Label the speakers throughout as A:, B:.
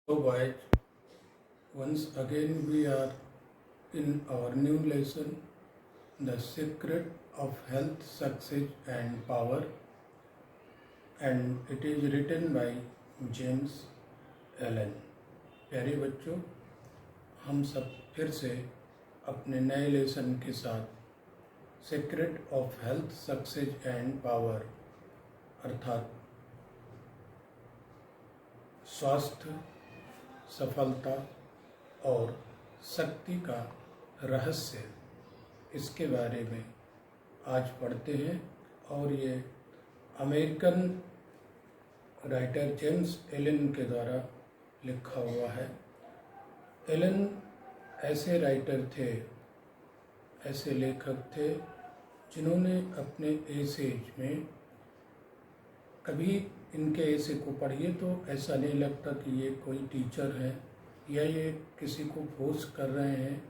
A: So guys, once again we are in our new lesson, The Secret of Health, Success and Power, and it is written by James Allen. प्यारे बच्चों, हम सब फिर से अपने नए लेसन के साथ secret of health, success and power अर्थात स्वास्थ्य, सफलता और शक्ति का रहस्य, इसके बारे में आज पढ़ते हैं। और ये अमेरिकन राइटर जेम्स एलन के द्वारा लिखा हुआ है। एलन ऐसे राइटर थे, ऐसे लेखक थे जिन्होंने अपने एज में कभी इनके ऐसे को पढ़िए तो ऐसा नहीं लगता कि ये कोई टीचर है या ये किसी को फोर्स कर रहे हैं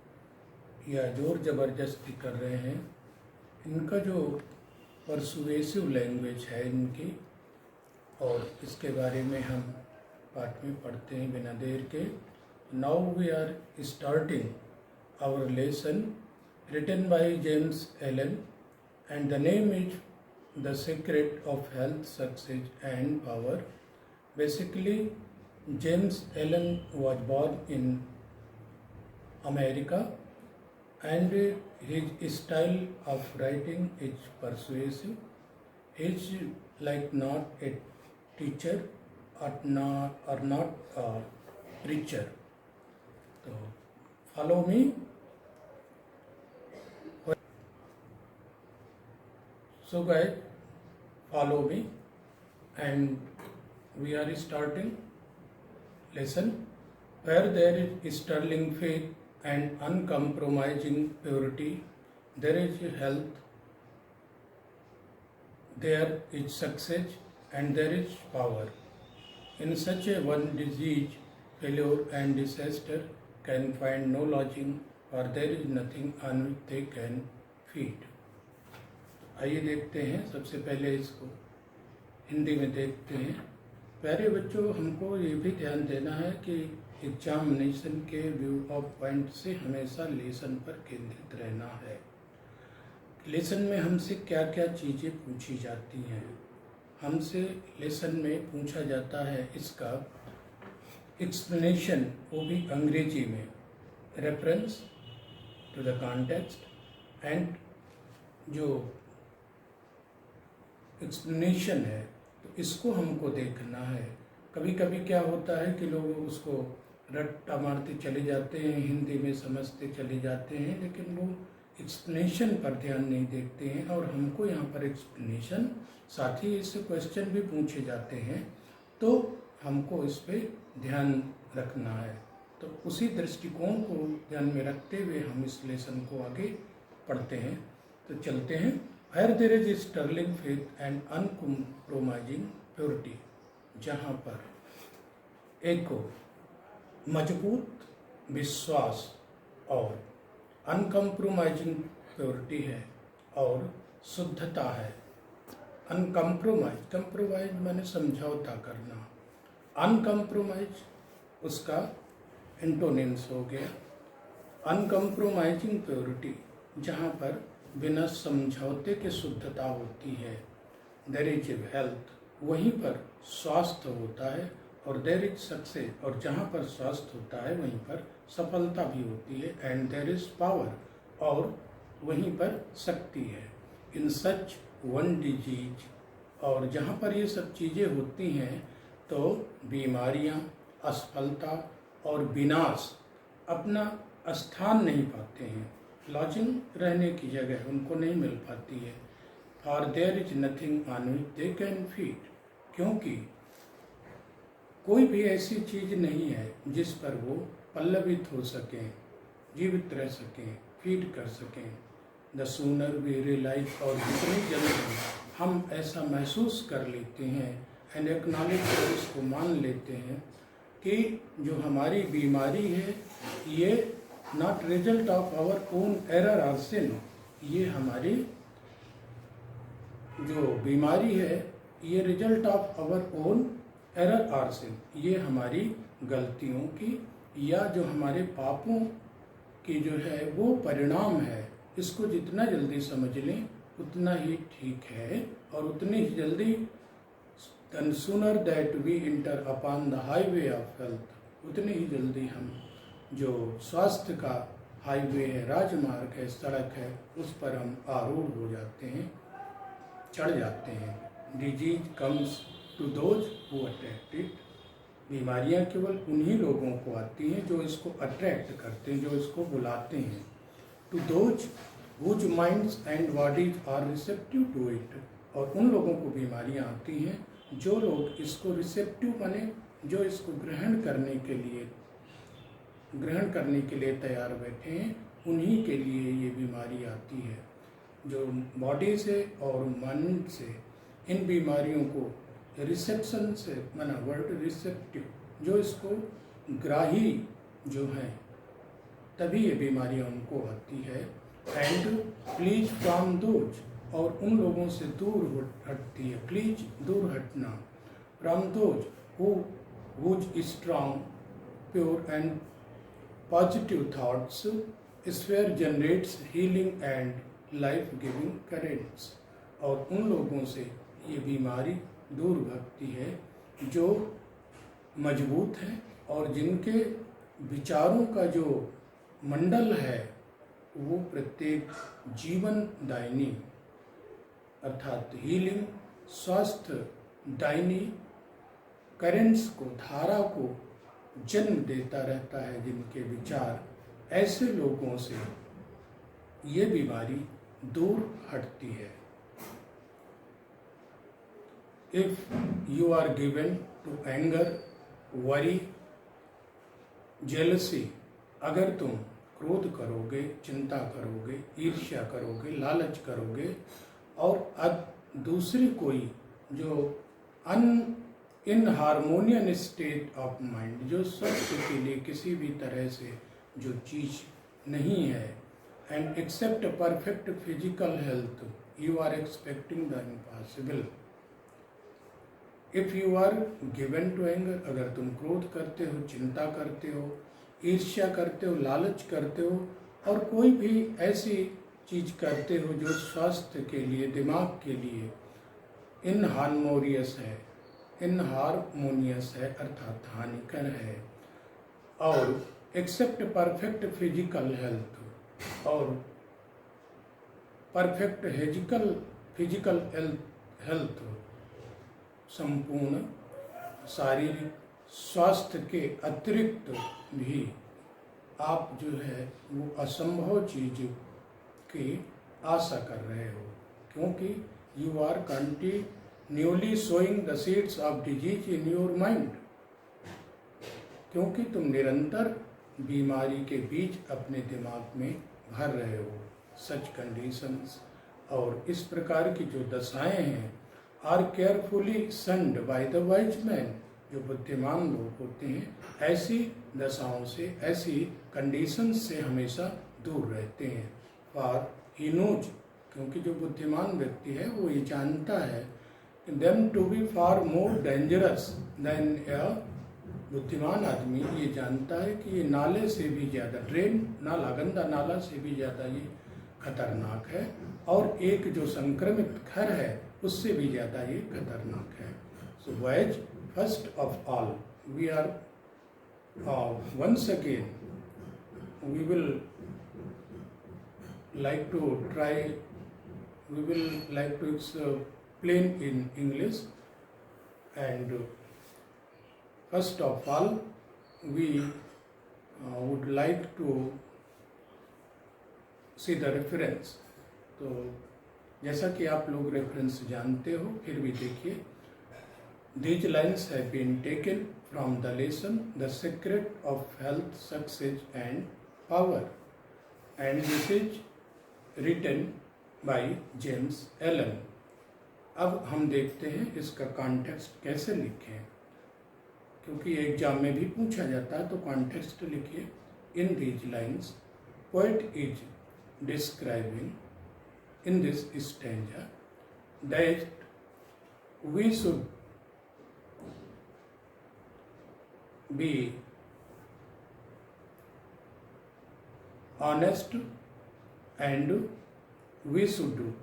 A: या जोर ज़बरदस्ती कर रहे हैं। इनका जो परसुएसिव लैंग्वेज है इनकी, और इसके बारे में हम पाठ में पढ़ते हैं बिना देर के। Now we are starting our lesson written by James Allen and the name is The Secret of Health, Success and Power. Basically, James Allen was born in America, and his style of writing is persuasive. He is like not a teacher or not a preacher. So, follow me. So guys, follow me, and we are starting lesson where there is sterling faith and uncompromising purity. There is health, there is success, and there is power. In such a one disease, failure and disaster can find no lodging, for there is nothing on which they can feed. आइए देखते हैं। सबसे पहले इसको हिंदी में देखते हैं। प्यारे बच्चों, हमको ये भी ध्यान देना है कि एग्जामिनेशन के व्यू ऑफ पॉइंट से हमेशा लेसन पर केंद्रित रहना है। लेसन में हमसे क्या क्या चीज़ें पूछी जाती हैं। हमसे लेसन में पूछा जाता है इसका एक्सप्लेनेशन, वो भी अंग्रेजी में, reference to the context, and जो एक्सप्लेनेशन है तो इसको हमको देखना है। कभी कभी क्या होता है कि लोग उसको रट्टा मारते चले जाते हैं, हिंदी में समझते चले जाते हैं, लेकिन वो एक्सप्लेनेशन पर ध्यान नहीं देते हैं। और हमको यहाँ पर एक्सप्लेनेशन, साथ ही इससे क्वेश्चन भी पूछे जाते हैं, तो हमको इस पर ध्यान रखना है। तो उसी दृष्टिकोण को ध्यान में रखते हुए हम इस लेसन को आगे पढ़ते हैं। तो चलते हैं। Where there is sterling faith and uncompromising purity, जहाँ पर एक मजबूत विश्वास और अनकम्प्रोमाइजिंग प्योरिटी है और शुद्धता है। अनकम्प्रोमाइज, कंप्रोमाइज माने समझौता करना, अनकम्प्रोमाइज उसका एंटोनिम्स हो गया। अनकम्प्रोमाइजिंग प्योरिटी, जहाँ पर बिना समझौते के शुद्धता होती है। देयर इज हेल्थ, वहीं पर स्वास्थ्य होता है। और देयर इज सक्सेस, और जहाँ पर स्वास्थ्य होता है वहीं पर सफलता भी होती है। एंड देयर इज पावर, और वहीं पर शक्ति है। इन सच वन डिजीज, और जहाँ पर ये सब चीज़ें होती हैं तो बीमारियाँ, असफलता और विनाश अपना स्थान नहीं पाते हैं। लॉजिंग, रहने की जगह उनको नहीं मिल पाती है। For their is nothing on which they can feed, क्योंकि कोई भी ऐसी चीज़ नहीं है जिस पर वो पल्लवित हो सकें, जीवित रह सकें, फीड कर सकें। द सूनर वी रियलाइज, और जितनी जल्दी हम ऐसा महसूस कर लेते हैं एंड एक्नॉलेज, इसको मान लेते हैं कि जो हमारी बीमारी है ये not result of our own error or sin, ये हमारी जो बीमारी है ये result of our own error or sin, ये हमारी गलतियों की या जो हमारे पापों की जो है वो परिणाम है, इसको जितना जल्दी समझ लें उतना ही ठीक है, और उतनी ही जल्दी then sooner that we enter upon the highway of health, उतनी ही जल्दी हम जो स्वास्थ्य का हाईवे है, राजमार्ग है, सड़क है, उस पर हम आरूढ़ हो जाते हैं, चढ़ जाते हैं। Disease comes to those who attract it, बीमारियां केवल उन्हीं लोगों को आती हैं जो इसको अट्रैक्ट करते हैं, जो इसको बुलाते हैं। To those whose minds and bodies are receptive to it, और उन लोगों को बीमारियां आती हैं जो लोग इसको रिसेप्टिव बने, जो इसको ग्रहण करने के लिए तैयार बैठे हैं, उन्हीं के लिए ये बीमारी आती है। जो बॉडी से और मन से इन बीमारियों को रिसेप्शन से माना वर्ड रिसेप्टिव, जो इसको ग्राही जो है, तभी ये बीमारियां उनको आती है। एंड प्लीज फ्रॉम दोज, और उन लोगों से दूर हटती है, प्लीज दूर हटना। From those whose strong pure and positive thoughts sphere generates healing and life giving currents, और उन लोगों से ये बीमारी दूर भगती है जो मजबूत है और जिनके विचारों का जो मंडल है वो प्रत्येक जीवन दायिनी अर्थात हीलिंग, स्वास्थ्य दायिनी करेंट्स को, धारा को जन्म देता रहता है, जिनके विचार, ऐसे लोगों से ये बीमारी दूर हटती है। If you are given to anger, worry, jealousy, अगर तुम क्रोध करोगे, चिंता करोगे, ईर्ष्या करोगे, लालच करोगे, और दूसरी कोई जो इनहार्मोनियन स्टेट ऑफ माइंड, जो स्वास्थ्य के लिए किसी भी तरह से जो चीज नहीं है, and expect perfect physical health, you are expecting the impossible. If you are given to anger, अगर तुम क्रोध करते हो, चिंता करते हो, ईर्ष्या करते हो, लालच करते हो, और कोई भी ऐसी चीज करते हो जो स्वास्थ्य के लिए, दिमाग के लिए इनहार्मोनियस है अर्थात हानिकर है, और एक्सेप्ट परफेक्ट फिजिकल हेल्थ, और परफेक्ट फिजिकल हेल्थ, संपूर्ण शारीरिक स्वास्थ्य के अतिरिक्त भी आप जो है वो असंभव चीज की आशा कर रहे हो, क्योंकि you are continuously sowing the seeds of disease in your mind, क्योंकि तुम निरंतर बीमारी के बीज अपने दिमाग में भर रहे हो। सच कंडीशंस, और इस प्रकार की जो दशाएं हैं, are carefully shunned by the wise man, जो बुद्धिमान लोग होते हैं ऐसी दशाओं से, ऐसी कंडीशंस से हमेशा दूर रहते हैं। फॉर ही नोज, क्योंकि जो बुद्धिमान व्यक्ति है वो ये जानता है, them to be far more dangerous than a, बुद्धिमान आदमी ये जानता है कि ये नाले से भी ज़्यादा, ड्रेन नाला, गंदा नाला से भी ज़्यादा ये खतरनाक है, और एक जो संक्रमित घर है उससे भी ज़्यादा ये खतरनाक है। So was first of all we are once again we will like to explain in English, and first of all we would like to see the reference। तो जैसा कि आप लोग रेफरेंस जानते हो, फिर भी देखिए। These lines have been taken from the lesson The Secret of Health, Success and Power, and this is written by James Allen। अब हम देखते हैं इसका कॉन्टेक्स्ट कैसे लिखें, क्योंकि एग्जाम में भी पूछा जाता है, तो कॉन्टेक्स्ट लिखिए। In these lines poet is describing in this stanza that we should be honest, and we should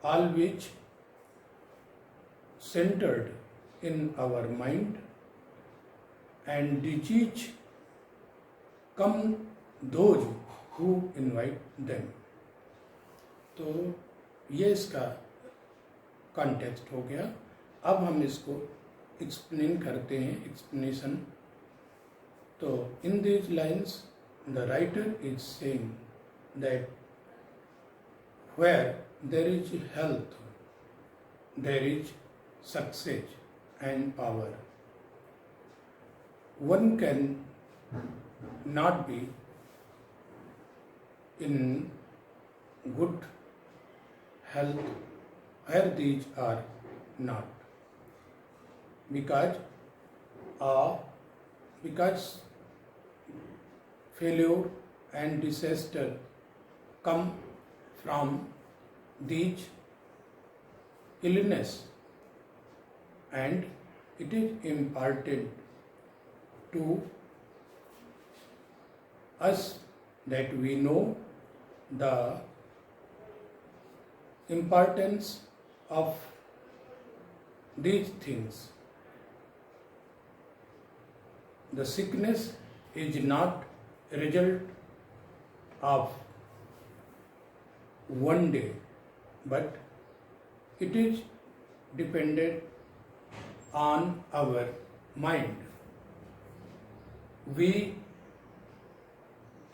A: always centered in our mind, and disease come those who invite them. तो ये इसका कॉन्टेक्स्ट हो गया। अब हम इसको explain करते हैं, एक्सप्लेनेशन। तो इन these lines the writer is saying that where there is health, there is success and power. One can not be in good health where these are not, because failure and disaster come from these illness, and it is important to us that we know the importance of these things. The sickness is not a result of one day, but it is dependent on our mind. We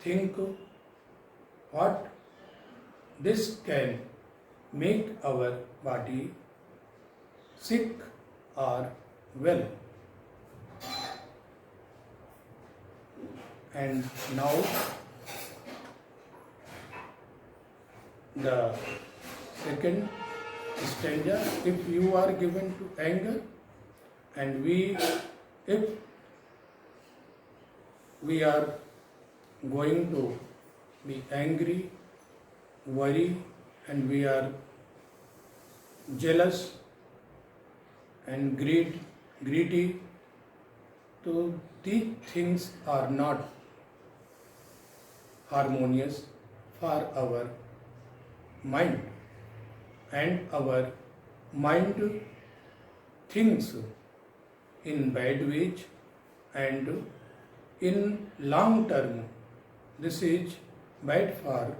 A: think what this can make our body sick or well. And now the second stanza, if you are given to anger, and if we are going to be angry, worry, and we are jealous and greedy, so these things are not harmonious for our mind, and our mind thinks in bad ways, and in long term this is bad for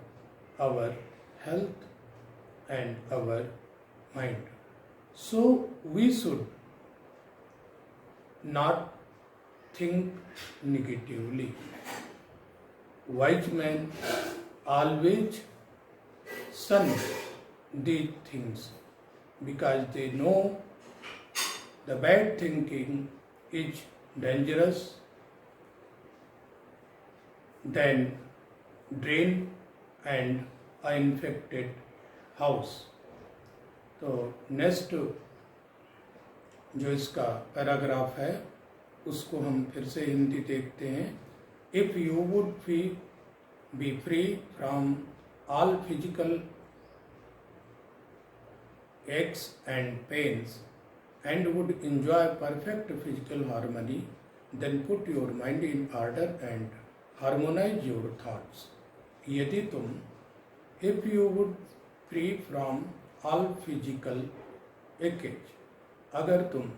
A: our health and our mind. So we should not think negatively. Wise men always shun these things because they know the bad thinking is dangerous than drain and infected house. तो next जो इसका paragraph है उसको हम फिर से हिंदी देखते हैं। If you would be free from all physical aches and pains and would enjoy perfect physical harmony, then put your mind in order and harmonize your thoughts. यदि तुम if you would free from all physical aches, अगर तुम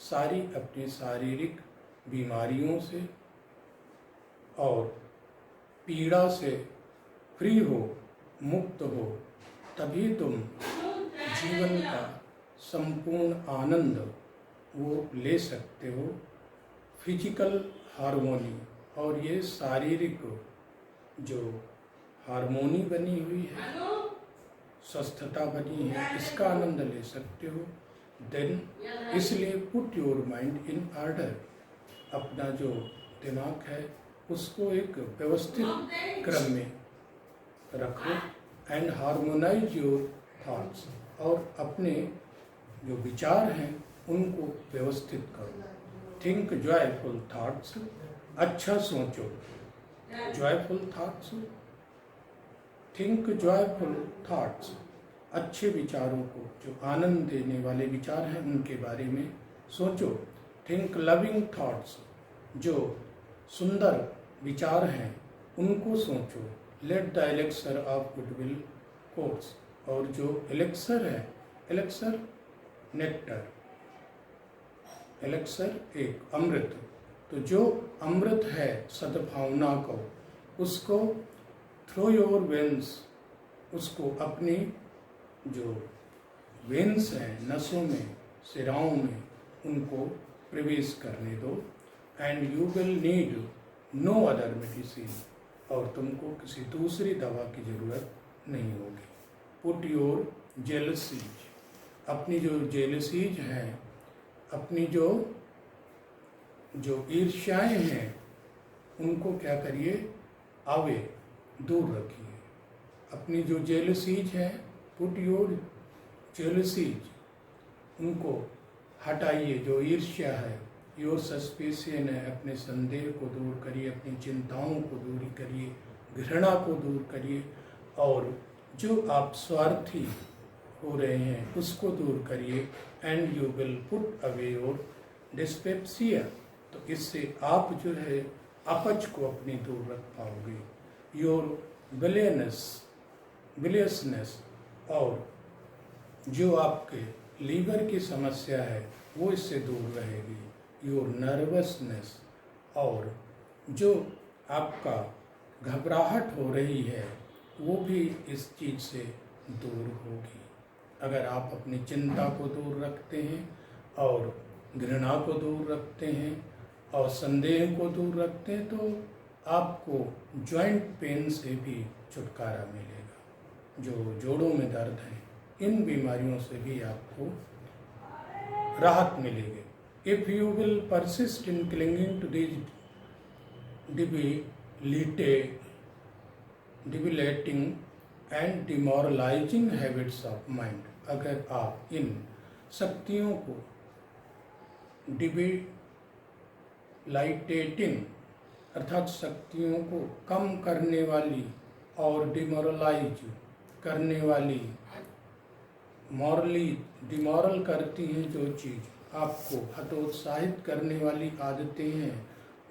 A: सारी अपनी शारीरिक बीमारियों से और पीड़ा से फ्री हो, मुक्त हो, तभी तुम जीवन का संपूर्ण आनंद वो ले सकते हो। फिजिकल हार्मोनी और ये शारीरिक जो हार्मोनी बनी हुई है, स्वस्थता बनी है, इसका आनंद ले सकते हो। देन इसलिए put your mind in order, अपना जो दिमाग है उसको एक व्यवस्थित क्रम में रखो, एंड हार्मोनाइज योर थॉट्स, और अपने जो विचार हैं उनको व्यवस्थित करो। थिंक जॉयफुल थॉट्स, अच्छा सोचो। Joyful thoughts, think joyful thoughts, अच्छे विचारों को, जो आनंद देने वाले विचार हैं उनके बारे में सोचो। थिंक लविंग थॉट्स, जो सुंदर विचार हैं उनको सोचो। Let the elixir of goodwill course, और जो एलेक्सर है, एलेक्सर नेक्टर, एलेक्सर एक अमृत, तो जो अमृत है सद्भावना को, उसको थ्रू योर वेन्स, उसको अपनी जो वेन्स हैं, नसों में, सिराओं में, उनको प्रवेश करने दो। And you will need no other medicine, और तुमको किसी दूसरी दवा की जरूरत नहीं होगी। पुट योर जेलसीज, अपनी जो जेलसीज हैं, अपनी जो ईर्ष्याएं हैं, उनको क्या करिए, आवे दूर रखिए। अपनी जो जेलसीज है, पुट योर जेलसीज, उनको हटाइए। जो ईर्ष्या है, योर सस्पिशन है, अपने संदेह को दूर करिए, अपनी चिंताओं को दूर करिए, घृणा को दूर करिए, और जो आप स्वार्थी हो रहे हैं उसको दूर करिए। And you will put away your dyspepsia, तो इससे आप जो है अपच को अपनी दूर रख पाओगे। योर विलियसनेस, और जो आपके लीवर की समस्या है वो इससे दूर रहेगी। योर नर्वसनेस, और जो आपका घबराहट हो रही है वो भी इस चीज़ से दूर होगी। अगर आप अपनी चिंता को दूर रखते हैं और घृणा को दूर रखते हैं और संदेह को दूर रखते हैं, तो आपको जॉइंट पेन से भी छुटकारा मिलेगा। जो जोड़ों में दर्द है, इन बीमारियों से भी आपको राहत मिलेगी। If you will persist in clinging to this debilitating and demoralising habits of mind, अगर आप इन शक्तियों को डिबिलाइटेटिंग अर्थात शक्तियों को कम करने वाली और डिमोरलाइज करने वाली, मॉरली डिमोरल करती हैं जो चीज़ आपको हतोत्साहित करने वाली आदतें हैं,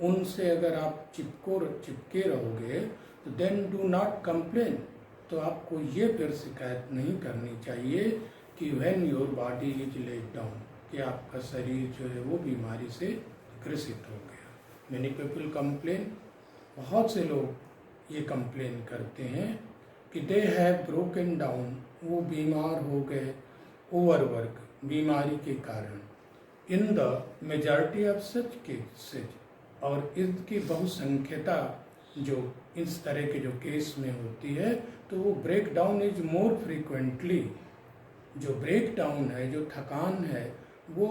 A: उनसे अगर आप चिपके रहोगे तो देन डू नॉट कंप्लेन, तो आपको ये फिर शिकायत नहीं करनी चाहिए कि when your body is let down, कि आपका शरीर जो है वो बीमारी से ग्रसित हो गया। मैनी पीपल कंप्लेन, बहुत से लोग ये कंप्लेन करते हैं कि दे हैव ब्रोकन डाउन, वो बीमार हो गए ओवरवर्क, बीमारी के कारण। In the majority of such cases, और इसकी बहुसंख्यता जो इस तरह के जो केस में होती है, तो वो break down is more frequently, जो ब्रेक डाउन है, जो थकान है, वो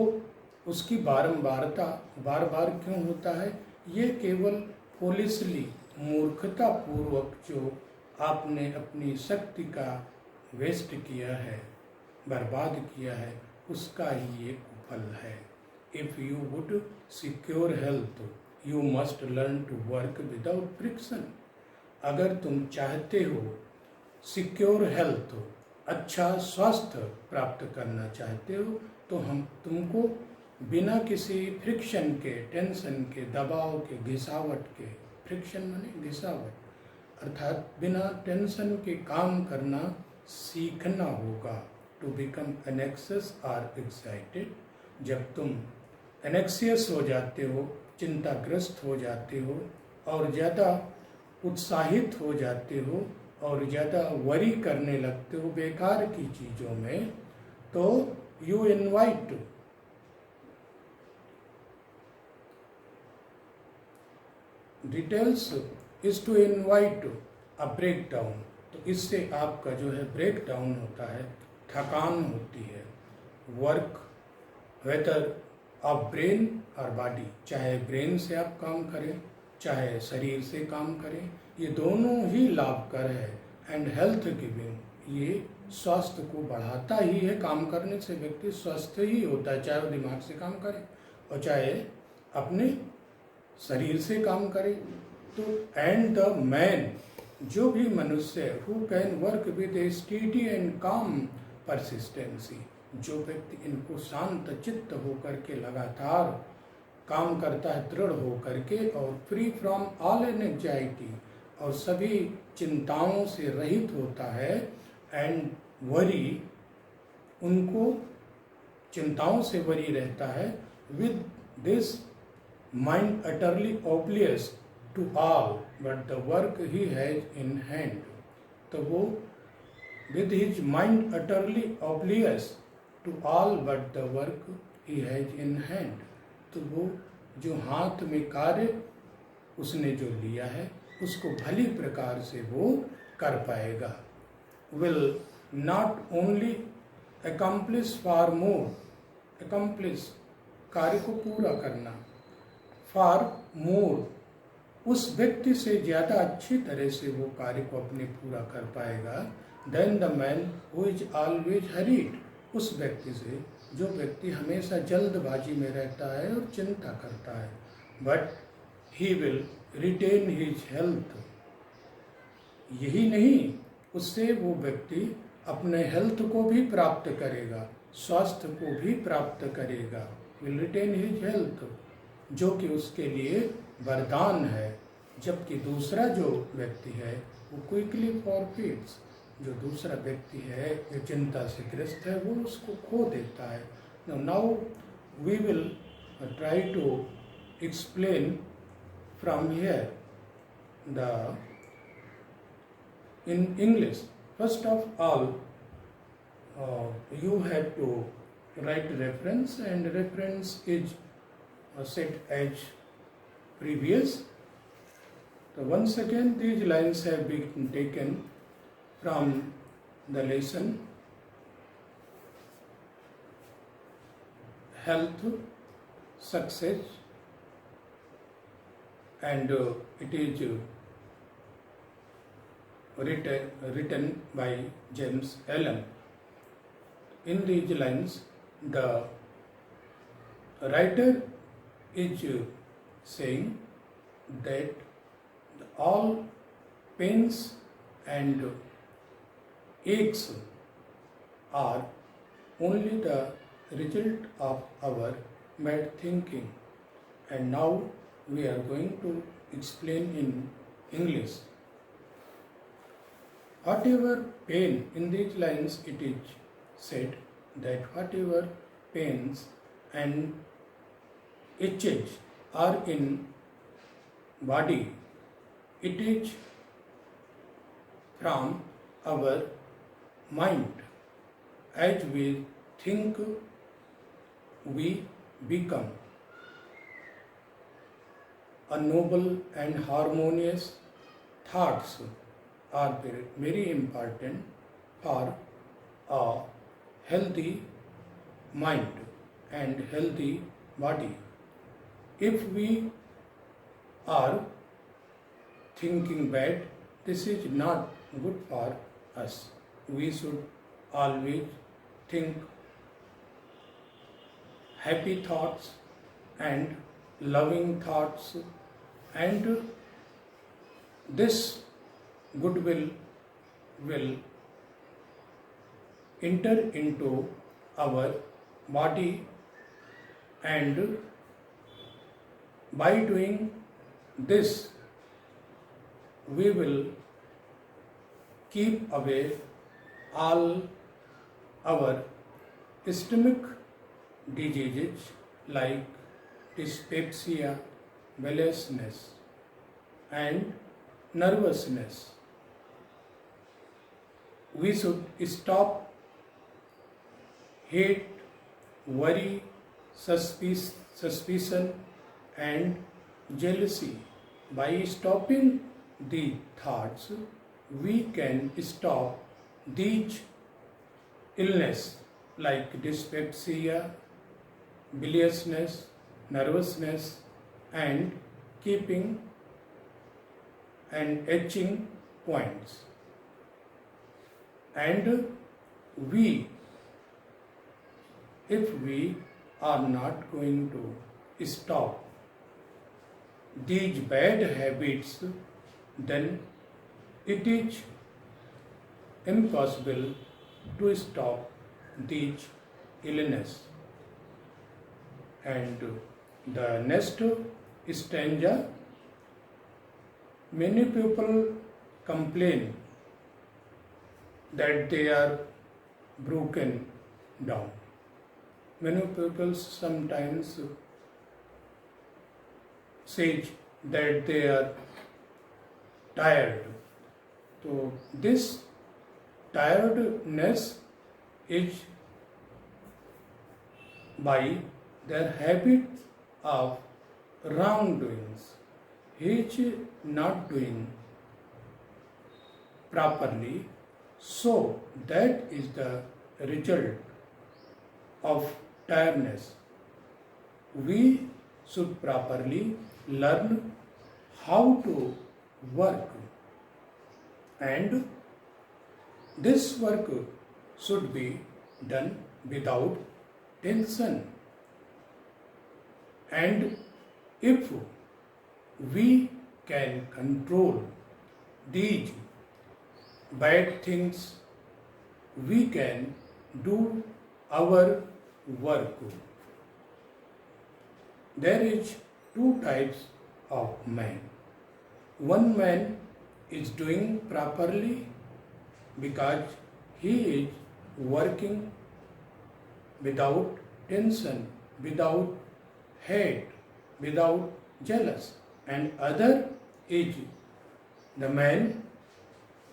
A: उसकी बारंबारता बार बार क्यों होता है? ये केवल फोलिसली, मूर्खता पूर्वक जो आपने अपनी शक्ति का वेस्ट किया है, बर्बाद किया है, उसका ही एक फल है। If you would secure health you must learn to work without friction, अगर तुम चाहते हो सिक्योर हेल्थ, अच्छा स्वास्थ्य प्राप्त करना चाहते हो, तो तुमको बिना किसी फ्रिक्शन के, टेंशन के, दबाव के, घिसावट के, फ्रिक्शन माने घिसावट, अर्थात बिना टेंशन के काम करना सीखना होगा। To become anxious or excited, जब तुम एनेक्सियस हो जाते हो, चिंताग्रस्त हो जाते हो और ज़्यादा उत्साहित हो जाते हो और ज़्यादा वरी करने लगते हो बेकार की चीज़ों में, तो you invite details is to invite a break down, तो इससे आपका जो है ब्रेक डाउन होता है, थकान होती है। वर्क वेदर ऑफ ब्रेन और बॉडी, चाहे ब्रेन से आप काम करें चाहे शरीर से काम करें, ये दोनों ही लाभकर है। एंड हेल्थ गिविंग, ये स्वास्थ्य को बढ़ाता ही है। काम करने से व्यक्ति स्वस्थ ही होता है, चाहे वो दिमाग से काम करे और चाहे अपने शरीर से काम करे। तो एंड द मैन, जो भी मनुष्य who can work with A steady and काम परसिस्टेंसी, जो व्यक्ति इनको शांत चित्त होकर के लगातार काम करता है दृढ़ हो करके, और फ्री फ्रॉम ऑल एंजाइटी, और सभी चिंताओं से रहित होता है, एंड वरी, उनको चिंताओं से वरी रहता है, with this mind utterly oblivious to all but the work he has in hand. तो वो with his mind utterly oblivious to all but the work he has in hand, तो वो जो हाथ में कार्य उसने जो लिया है उसको भली प्रकार से वो कर पाएगा। Will not only accomplish for more, accomplish कार्य को पूरा करना, फॉर मोर उस व्यक्ति से ज़्यादा अच्छी तरह से वो कार्य को अपने पूरा कर पाएगा, then the man who is always hurried, उस व्यक्ति से जो व्यक्ति हमेशा जल्दबाजी में रहता है और चिंता करता है, but he will retain his health. यही नहीं, उससे वो व्यक्ति अपने हेल्थ को भी प्राप्त करेगा, स्वास्थ्य को भी प्राप्त करेगा, विल रिटेन हिज हेल्थ, जो कि उसके लिए वरदान है। जबकि दूसरा जो व्यक्ति है वो क्विकली फॉरफिट्स, जो दूसरा व्यक्ति है जो चिंता से ग्रस्त है वो उसको खो देता है। Now we will try to explain from here the in English. First of all, you have to write reference, and reference is set as previous. So once again, these lines have been taken from the lesson Health, Success, and it is written by James Allen. In these lines, the writer is saying that all pains and aches are only the result of our mad thinking. And now we are going to explain in English. Whatever pain, in these lines it is said that whatever pains and itches are in body, it is from our mind. As we think, we become a noble and harmonious thoughts are very important for a healthy mind and healthy body. If we are thinking bad, this is not good for us. We should always think happy thoughts and loving thoughts, and this goodwill will enter into our body, and by doing this we will keep away all our stomach diseases like dyspepsia, ballousness, and nervousness. We should stop hate, worry, suspicion, and jealousy. By stopping these thoughts, we can stop these illness like dyspepsia, biliousness, nervousness, and keeping and etching points. And if we are not going to stop these bad habits, then it is impossible to stop these illness. And The next stanza, many people complain that they are broken down. Many people sometimes say that they are tired. So this tiredness is by their habit of wrongdoings. He is not doing properly, so that is the result of tiredness. We should properly learn how to work, and this work should be done without tension. And if we can control these bad things, we can do our work. There is two types of man. One man is doing properly because he is working without tension, without hate, without jealous, and other is the man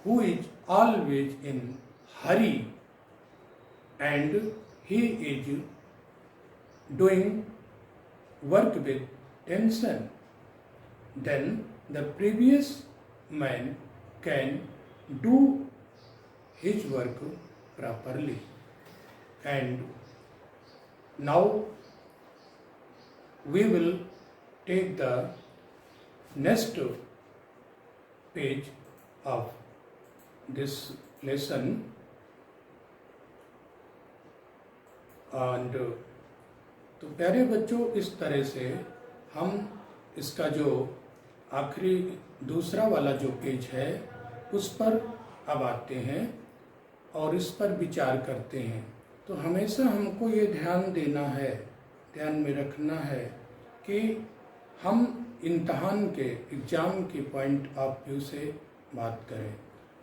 A: who is always in hurry and he is doing work with tension. Then the previous man can do his work properly. And now we will take the next page of this lesson, and तो प्यारे बच्चों, इस तरह से हम इसका जो आखिरी दूसरा वाला जो पेज है उस पर अब आते हैं और इस पर विचार करते हैं। तो हमेशा हमको ये ध्यान देना है, ध्यान में रखना है कि हम इम्तहान के एग्ज़ाम के पॉइंट ऑफ व्यू से बात करें।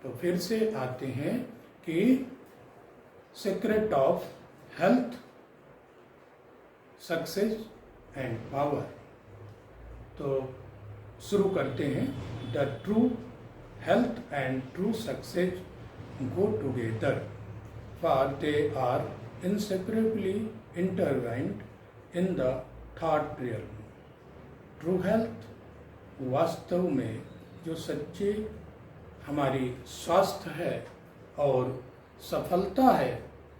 A: तो फिर से आते हैं कि secret of health, success and power. तो शुरू करते हैं। The true health and true success go together, for they are inseparably intertwined in the thought realm. True health वास्तव में जो सच्चे हमारी स्वास्थ्य है और सफलता है,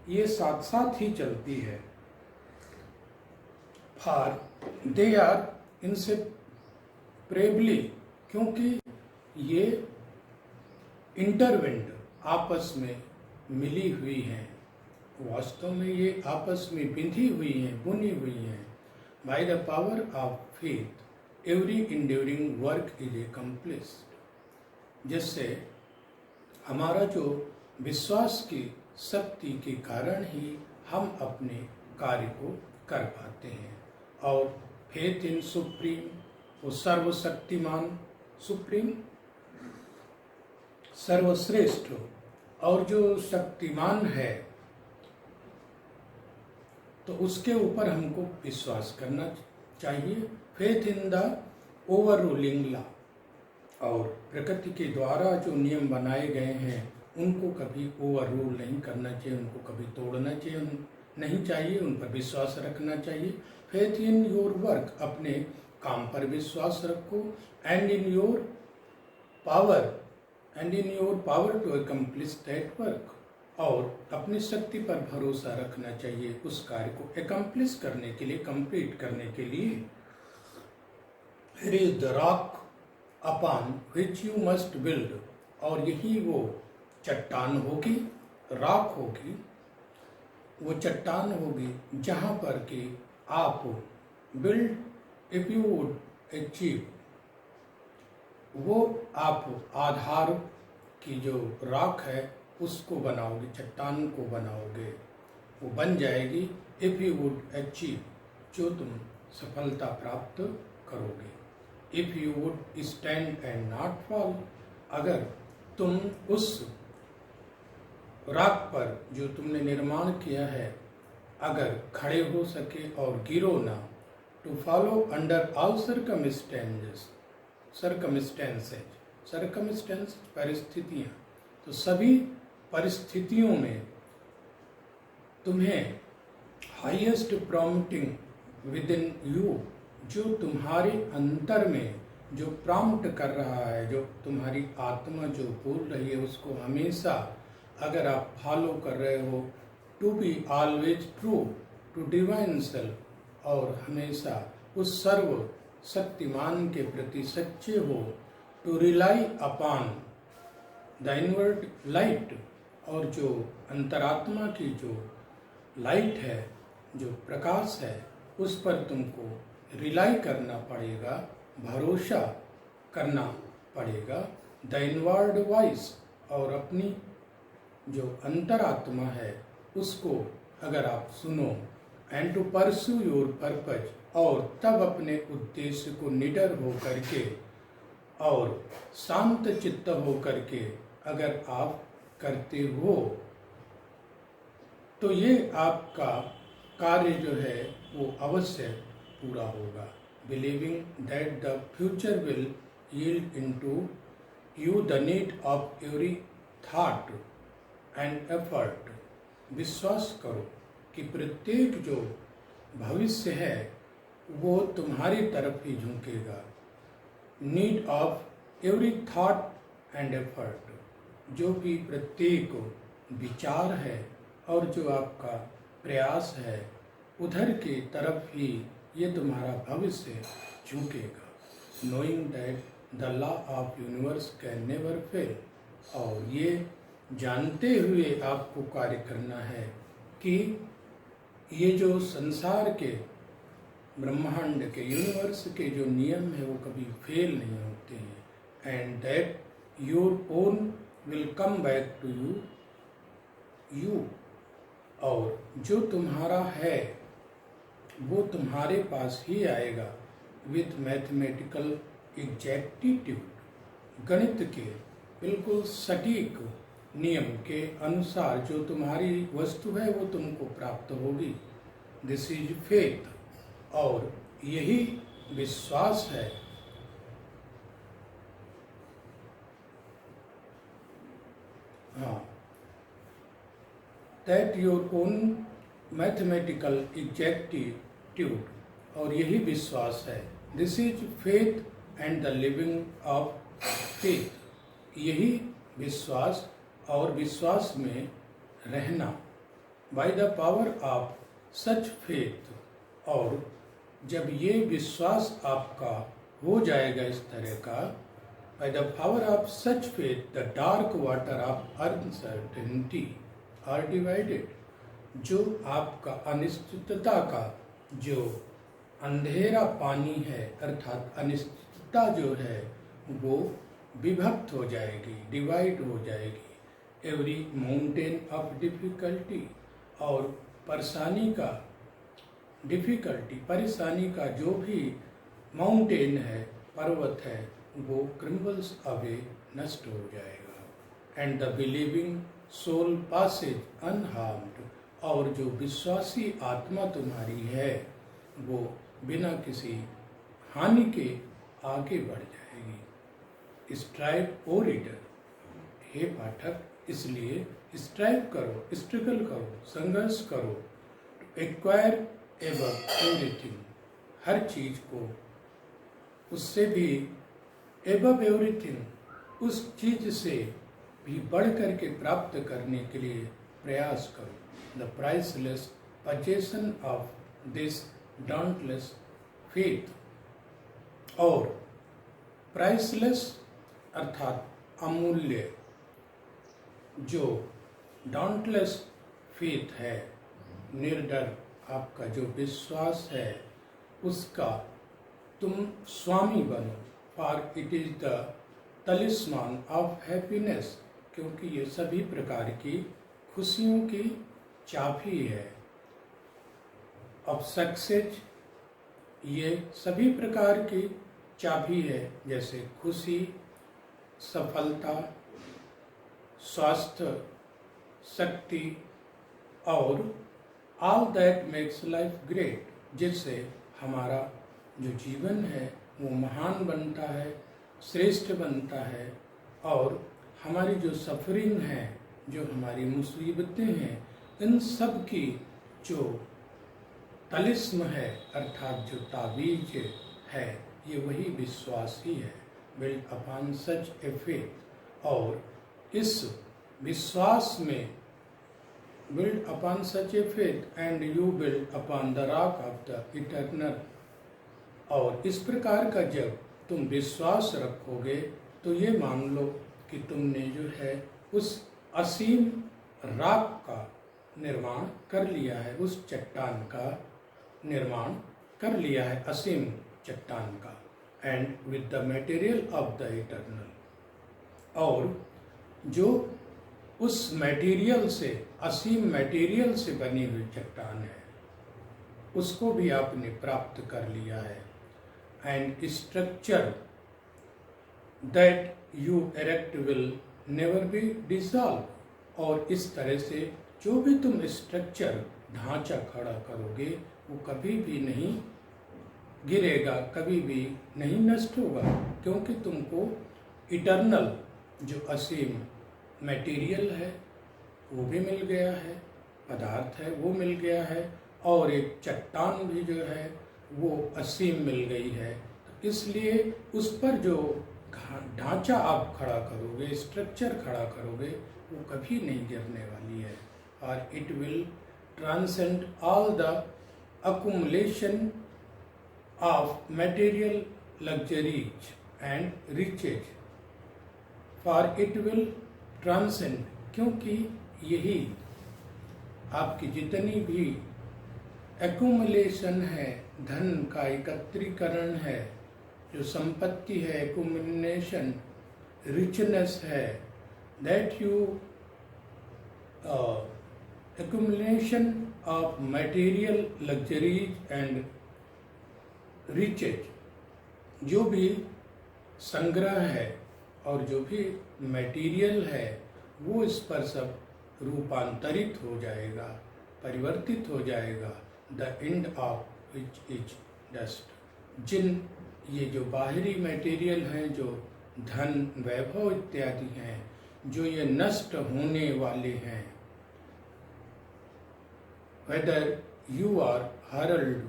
A: ये साथ साथ ही चलती है। For they are inseparably, क्योंकि ये इंटरवेंड आपस में मिली हुई हैं, वास्तव में ये आपस में बिंधी हुई हैं, बुनी हुई हैं। Bye the power of faith every enduring work is accomplished. जिससे हमारा जो विश्वास की शक्ति के कारण ही हम अपने कार्य को कर पाते हैं। और फेथ इन सुप्रीम, वो सर्वशक्तिमान, सुप्रीम सर्वश्रेष्ठ और जो शक्तिमान है, तो उसके ऊपर हमको विश्वास करना चाहिए। Faith in the over ruling law, और प्रकृति के द्वारा जो नियम बनाए गए हैं उनको कभी ओवर रूल नहीं करना चाहिए, उनको कभी तोड़ना नहीं चाहिए, उन पर विश्वास रखना चाहिए। फेथ इन योर वर्क, अपने काम पर विश्वास रखो। And in your power to accomplish that work, और अपनी शक्ति पर भरोसा रखना चाहिए उस कार्य को एकम्प्लिश करने के लिए, कंप्लीट करने के लिए। Here is the rock upon which you must build, और यही वो चट्टान होगी, रॉक होगी, वो चट्टान होगी जहाँ पर कि आप build if you would achieve, वो आप आधार की जो रॉक है उसको बनाओगे, चट्टान को बनाओगे, वो बन जाएगी। इफ यू वुड अचीव, जो तुम सफलता प्राप्त करोगे। If you would stand and not fall, अगर तुम उस राग पर जो तुमने निर्माण किया है अगर खड़े हो सके और गिरो ना, to follow under all circumstances परिस्थितियाँ, तो सभी परिस्थितियों में तुम्हें highest prompting within you, जो तुम्हारे अंतर में जो प्रॉम्प्ट कर रहा है, जो तुम्हारी आत्मा जो बोल रही है, उसको हमेशा अगर आप फॉलो कर रहे हो, to be always true to divine self, और हमेशा उस सर्व शक्तिमान के प्रति सच्चे हो, to rely upon the inward light, और जो अंतरात्मा की जो लाइट है, जो प्रकाश है, उस पर तुमको रिलाई करना पड़ेगा, भरोसा करना पड़ेगा। द इनवर्ड वॉइस, और अपनी जो अंतरात्मा है उसको अगर आप सुनो, and to pursue your purpose, और तब अपने उद्देश्य को निडर हो करके और शांत चित्त हो करके अगर आप करते हो, तो ये आपका कार्य जो है वो अवश्य पूरा होगा। Believing that the future will yield into you the need of every thought and effort, विश्वास करो कि प्रत्येक जो भविष्य है वो तुम्हारी तरफ ही झुकेगा। Need of every thought and effort, जो भी प्रत्येक विचार है और जो आपका प्रयास है, उधर की तरफ ही ये तुम्हारा भविष्य झुकेगा। Knowing that the law of universe can never fail, और ये जानते हुए आपको कार्य करना है कि ये जो संसार के, ब्रह्मांड के, यूनिवर्स के जो नियम है वो कभी फेल नहीं होते हैं। And that your own will come back to you, और जो तुम्हारा है वो तुम्हारे पास ही आएगा विथ मैथमेटिकल एग्जैक्टिट्यूड, गणित के बिल्कुल सटीक नियम के अनुसार जो तुम्हारी वस्तु है वो तुमको प्राप्त होगी। दिस इज फेथ, और यही विश्वास है। हाँ, दैट योर ओन मैथमेटिकल एग्जैक्टिट्यूड, और यही विश्वास है। This is faith and the living of faith, यही विश्वास और विश्वास में रहना। Bye the power of such faith, और जब ये विश्वास आपका हो जाएगा इस तरह का, by the power of such faith the dark water of uncertainty are divided, जो आपका अनिश्चितता का जो अंधेरा पानी है, अर्थात अनिश्चितता जो है वो विभक्त हो जाएगी, डिवाइड हो जाएगी। एवरी माउंटेन ऑफ डिफिकल्टी, और परेशानी का परेशानी का जो भी माउंटेन है, पर्वत है, वो क्रिम्बल्स अवे, नष्ट हो जाएगा। And the believing soul passes unharmed, और जो विश्वासी आत्मा तुम्हारी है वो बिना किसी हानि के आगे बढ़ जाएगी। स्ट्राइव ओ रीडर, हे पाठक, इसलिए स्ट्राइव करो, स्ट्रगल करो, संघर्ष करो, एक्वायर एबव एवरीथिंग, हर चीज को उससे भी एबव एवरीथिंग, उस चीज से भी बढ़ करके प्राप्त करने के लिए प्रयास करो। The priceless possession of this dauntless faith, और प्राइसलेस अर्थात अमूल्य जो dauntless faith है, निर्डर आपका जो विश्वास है, उसका तुम स्वामी बनो। For it is the talisman of happiness, क्योंकि ये सभी प्रकार की खुशियों की चाबी है। ऑफ सक्सेस ये सभी प्रकार की चाबी है, जैसे खुशी, सफलता, स्वास्थ्य, शक्ति और all that makes life great, जिससे हमारा जो जीवन है वो महान बनता है, श्रेष्ठ बनता है, और हमारी जो सफरिंग है, जो हमारी मुसीबतें हैं, इन सब की जो तलिस्म है अर्थात जो ताबीज है, ये वही विश्वास ही है। Build upon such a faith, और इस विश्वास में build upon such a faith and you build upon the rock of the eternal, और इस प्रकार का जब तुम विश्वास रखोगे तो ये मान लो कि तुमने जो है उस असीम रॉक का निर्माण कर लिया है, उस चट्टान का निर्माण कर लिया है, असीम चट्टान का, and with the material of the eternal, और जो उस मटेरियल से, असीम मटेरियल से बनी हुई चट्टान है, उसको भी आपने प्राप्त कर लिया है। And structure that you erect will never be dissolve, और इस तरह से जो भी तुम स्ट्रक्चर, ढांचा खड़ा करोगे वो कभी भी नहीं गिरेगा, कभी भी नहीं नष्ट होगा, क्योंकि तुमको इटर्नल जो असीम मटेरियल है वो भी मिल गया है, पदार्थ है वो मिल गया है, और एक चट्टान भी जो है वो असीम मिल गई है। तो इसलिए उस पर जो ढांचा आप खड़ा करोगे, स्ट्रक्चर खड़ा करोगे, वो कभी नहीं गिरने वाली है, और it will transcend all the accumulation of material luxuries and riches, for it will transcend, क्योंकि यही आपकी जितनी भी accumulation है, धन का एकत्रीकरण है, जो संपत्ति है, accumulation, richness है, that you accumulation of material luxuries and riches, जो भी संग्रह है और जो भी मटेरियल है वो इस पर सब रूपांतरित हो जाएगा, परिवर्तित हो जाएगा। The end of which is dust, जिन ये जो बाहरी मटेरियल हैं, जो धन, वैभव इत्यादि हैं, जो ये नष्ट होने वाले हैं, whether you are hurled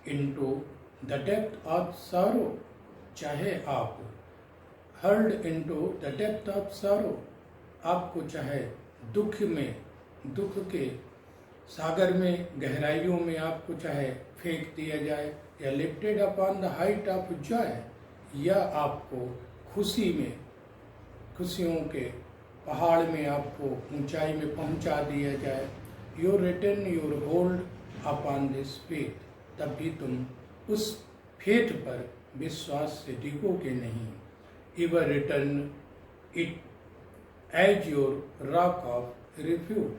A: into the depth of sorrow, चाहे आप hurled into the depth of sorrow, आपको चाहे दुख में, दुख के सागर में, गहराइयों में आपको चाहे फेंक दिया जाए, या lifted upon the height of joy, या आपको खुशी में, खुशियों के पहाड़ में आपको ऊंचाई में पहुंचा दिया जाए, you return your hold upon this faith, तब भी तुम उस फेथ पर विश्वास से डिगोगे नहीं। ever return it as your rock of refuge,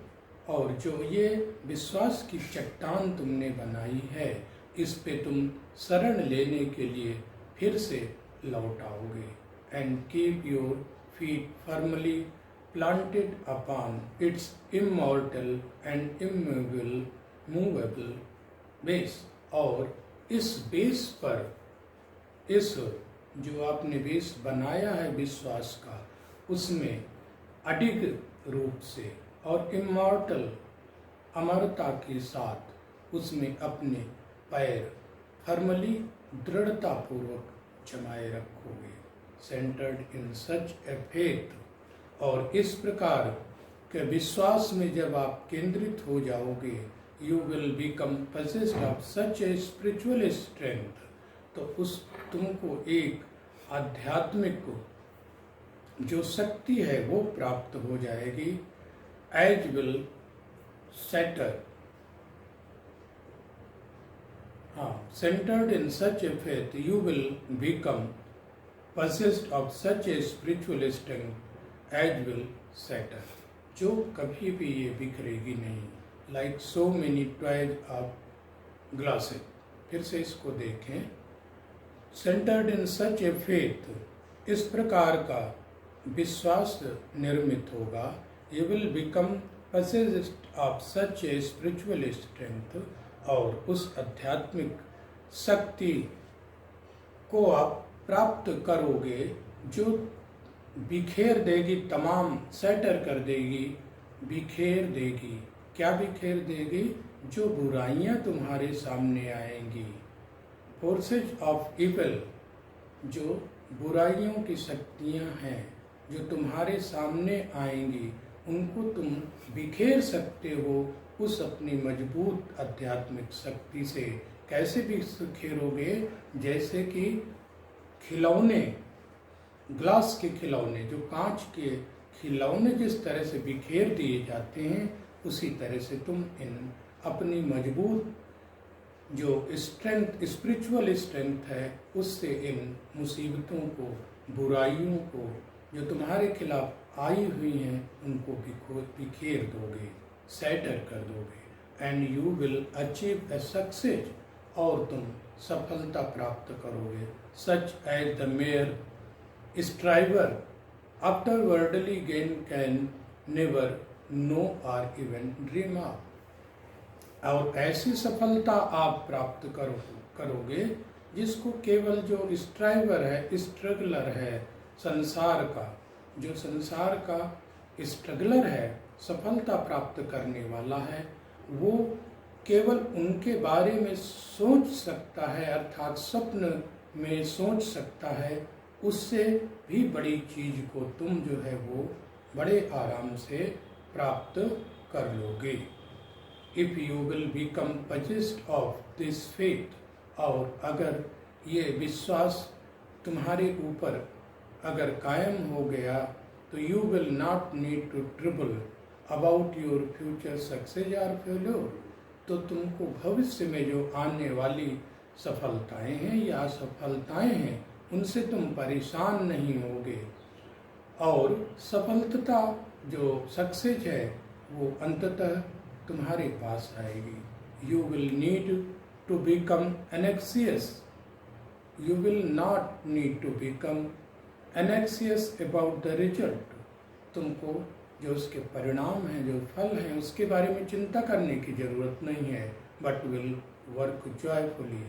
A: और जो ये विश्वास की चट्टान तुमने बनाई है, इस पे तुम शरण लेने के लिए फिर से लौट आओगे। and keep your feet firmly planted upon its immortal and immovable base, और इस बेस पर, इस जो आपने बेस बनाया है विश्वास का, उसमें अडिग रूप से और इमॉर्टल, अमरता के साथ उसमें अपने पैर फर्मली, दृढ़ता पूर्वक जमाए रखोगे। Centred in such a faith, और इस प्रकार के विश्वास में जब आप केंद्रित हो जाओगे, you will become possessed of such a spiritual strength, तो उस तुमको एक आध्यात्मिक जो शक्ति है वो प्राप्त हो जाएगी। As will center, centered in such a faith, you will become possessed of such a spiritual strength as will shatter, जो कभी भी ये बिखरेगी नहीं। Like so many toys of glasses, फिर से इसको देखें। Centred in such a faith, इस प्रकार का विश्वास निर्मित होगा। You will become possessed of such a spiritual strength, और उस आध्यात्मिक शक्ति को आप प्राप्त करोगे जो बिखेर देगी, तमाम सैटर कर देगी, बिखेर देगी। क्या बिखेर देगी? जो बुराइयां तुम्हारे सामने आएंगी, फोर्सेज ऑफ इविल, जो बुराइयों की शक्तियां हैं जो तुम्हारे सामने आएंगी, उनको तुम बिखेर सकते हो उस अपनी मजबूत आध्यात्मिक शक्ति से। कैसे बिखेरोगे? जैसे कि खिलौने, ग्लास के खिलौने, जो कांच के खिलौने जिस तरह से बिखेर दिए जाते हैं, उसी तरह से तुम इन अपनी मजबूत जो स्ट्रेंथ, स्पिरिचुअल स्ट्रेंथ है, उससे इन मुसीबतों को, बुराइयों को जो तुम्हारे खिलाफ आई हुई हैं, उनको बिखेर दोगे, सैटर कर दोगे। And you will achieve a success, और तुम सफलता प्राप्त करोगे। Such as the mere striver after worldly gain can never know or even dream of. और ऐसी सफलता आप प्राप्त करोगे जिसको केवल जो स्ट्राइवर है, स्ट्रगलर है, संसार का, जो संसार का स्ट्रगलर है, सफलता प्राप्त करने वाला है, वो केवल उनके बारे में सोच सकता है, अर्थात स्वप्न में सोच सकता है। उससे भी बड़ी चीज को तुम जो है वो बड़े आराम से प्राप्त कर लोगे। If you will become possessed of this faith, और अगर ये विश्वास तुम्हारे ऊपर अगर कायम हो गया, तो you will not need to trouble about your future success और फेल्योर, तो तुमको भविष्य में जो आने वाली सफलताएं हैं या असफलताएं हैं, उनसे तुम परेशान नहीं होगे। और सफलता जो सक्सेस है वो अंततः तुम्हारे पास आएगी। You will need to become anxious, you will not need to become anxious about the result, तुमको जो उसके परिणाम हैं, जो फल हैं, उसके बारे में चिंता करने की जरूरत नहीं है। बट विल वर्क जॉयफुली,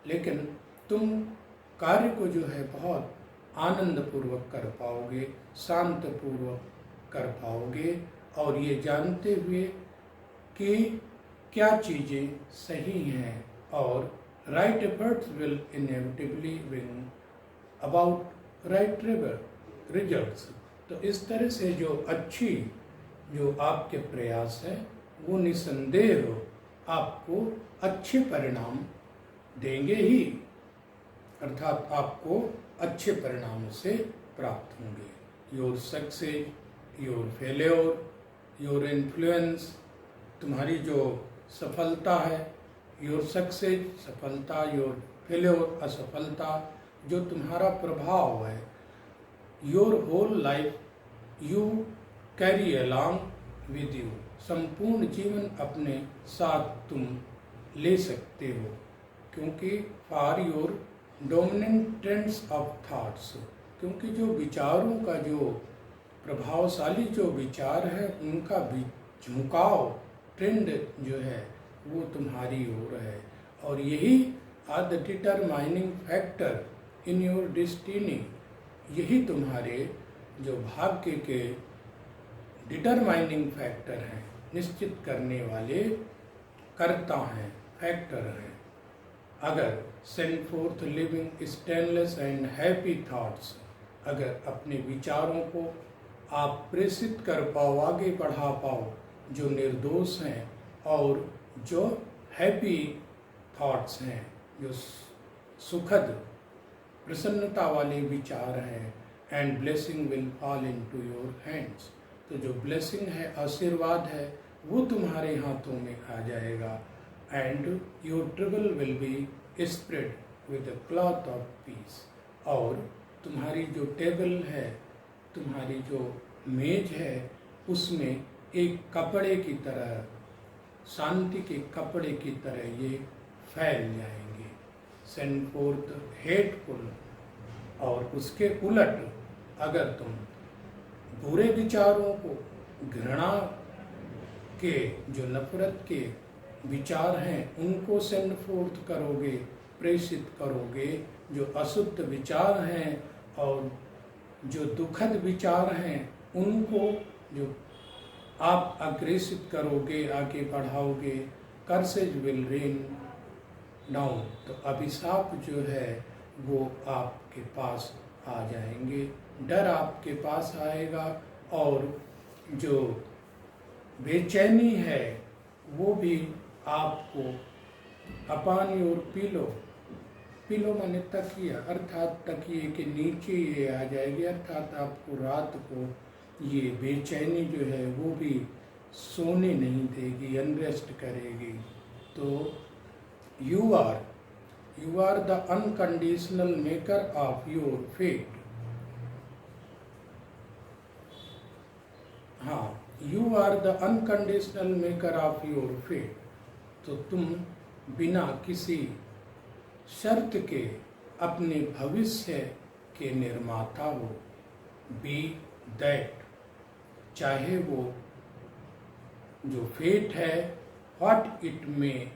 A: लेकिन तुम कार्य को जो है बहुत आनंद पूर्वक कर पाओगे, शांत पूर्वक कर पाओगे, और ये जानते हुए कि क्या चीज़ें सही हैं। और right efforts will inevitably win about right results. तो इस तरह से जो अच्छी जो आपके प्रयास है वो निसंदेह आपको अच्छे परिणाम देंगे ही, अर्थात आपको अच्छे परिणामों से प्राप्त होंगे। Your success, your failure, your influence, तुम्हारी जो सफलता है, योर सक्सेस सफलता, योर फेल्योर असफलता, जो तुम्हारा प्रभाव है, your whole life you carry along with you, संपूर्ण जीवन अपने साथ तुम ले सकते हो। क्योंकि for your dominant trends of thoughts, क्योंकि जो विचारों का जो प्रभावशाली जो विचार है, उनका भी झुकाव, ट्रेंड जो है वो तुम्हारी ओर है। और यही are the determining factor in your destiny, यही तुम्हारे जो भाग्य के डिटरमाइनिंग फैक्टर हैं, निश्चित करने वाले कर्ता हैं, फैक्टर हैं। अगर send fourth living stainless and happy thoughts, अगर अपने विचारों को आप प्रेषित कर पाओ, आगे बढ़ा पाओ, जो निर्दोष हैं और जो हैप्पी थॉट्स हैं, जो सुखद प्रसन्नता वाले विचार हैं, and blessing will fall into your hands, तो जो ब्लेसिंग है, आशीर्वाद है, वो तुम्हारे हाथों में आ जाएगा। And your trouble will be spread with the cloth of peace, और तुम्हारी जो टेबल है, तुम्हारी जो मेज है, उसमें एक कपड़े की तरह, शांति के कपड़े की तरह ये फैल जाएंगे। सेंड फोर्थ हेटफुल, और उसके उलट अगर तुम बुरे विचारों को, घृणा के, जो नफरत के विचार हैं उनको सेंड फोर्थ करोगे, प्रेषित करोगे, जो अशुद्ध विचार हैं और जो दुखद विचार हैं उनको जो आप अग्रेसित करोगे, आगे बढ़ाओगे, कर्सेज विल रेन डाउन, तो अभिशाप जो है वो आपके पास आ जाएंगे, डर आपके पास आएगा, और जो बेचैनी है वो भी आपको अपॉन योर पिलो, पिलो माने तकिया, अर्थात तकिए के नीचे ये आ जाएगी, अर्थात आपको रात को ये बेचैनी जो है वो भी सोने नहीं देगी, अनरेस्ट करेगी। तो you are the unconditional maker of your fate. हाँ, you are the unconditional maker of your fate. तो तुम बिना किसी शर्त के अपने भविष्य के निर्माता हो। बी दैट, चाहे वो जो फेट है, व्हाट इट में,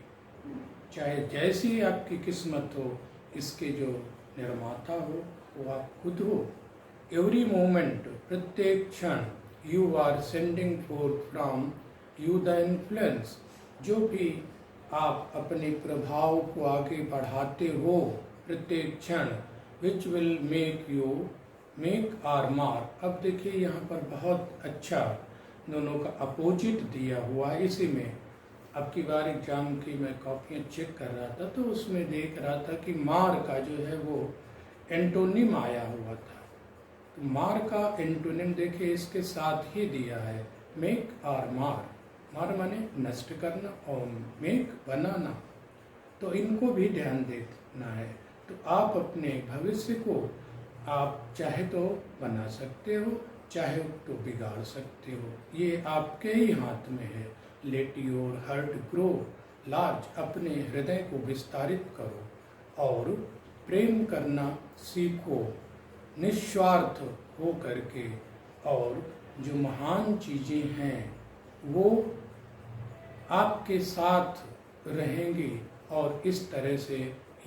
A: चाहे जैसी आपकी किस्मत हो, इसके जो निर्माता हो वो आप खुद हो। एवरी मोमेंट, प्रत्येक क्षण, you are sending forth from you the influence, जो भी आप अपने प्रभाव को आगे बढ़ाते हो प्रत्येक क्षण, विच विल मेक आर मार। अब देखिए यहाँ पर बहुत अच्छा दोनों का अपोजिट दिया हुआ है। इसी में अब की बार एग्जाम की मैं कॉपियाँ चेक कर रहा था तो उसमें देख रहा था कि मार का जो है वो एंटोनिम आया हुआ था। तो मार का एंटोनिम देखिए इसके साथ ही दिया है, मेक आर मार। मार माने नष्ट करना और मेक बनाना, तो इनको भी ध्यान देना है। तो आप अपने भविष्य को आप चाहे तो बना सकते हो, चाहे तो बिगाड़ सकते हो, ये आपके ही हाथ में है। Let your heart grow large, अपने हृदय को विस्तारित करो और प्रेम करना सीखो निस्वार्थ हो करके, और जो महान चीज़ें हैं वो आपके साथ रहेंगी, और इस तरह से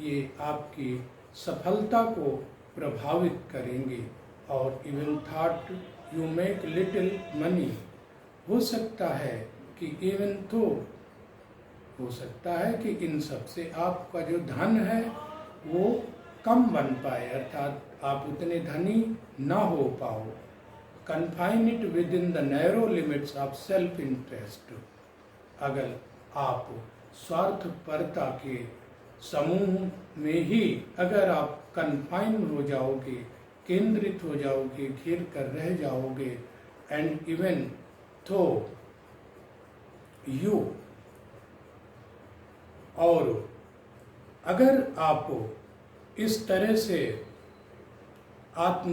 A: ये आपकी सफलता को प्रभावित करेंगे। और even thought you make little money, हो सकता है कि इवन तो हो सकता है कि इन सब से आपका जो धन है वो कम बन पाए, अर्थात आप उतने धनी ना हो पाओ। Confine it with in the narrow limits of self interest, अगर आप स्वार्थपरता के समूह में ही अगर आप कन्फाइन हो जाओगे, केंद्रित हो जाओगे, घिर कर रह जाओगे, एंड इवन थो यू, और अगर आप इस तरह से आत्म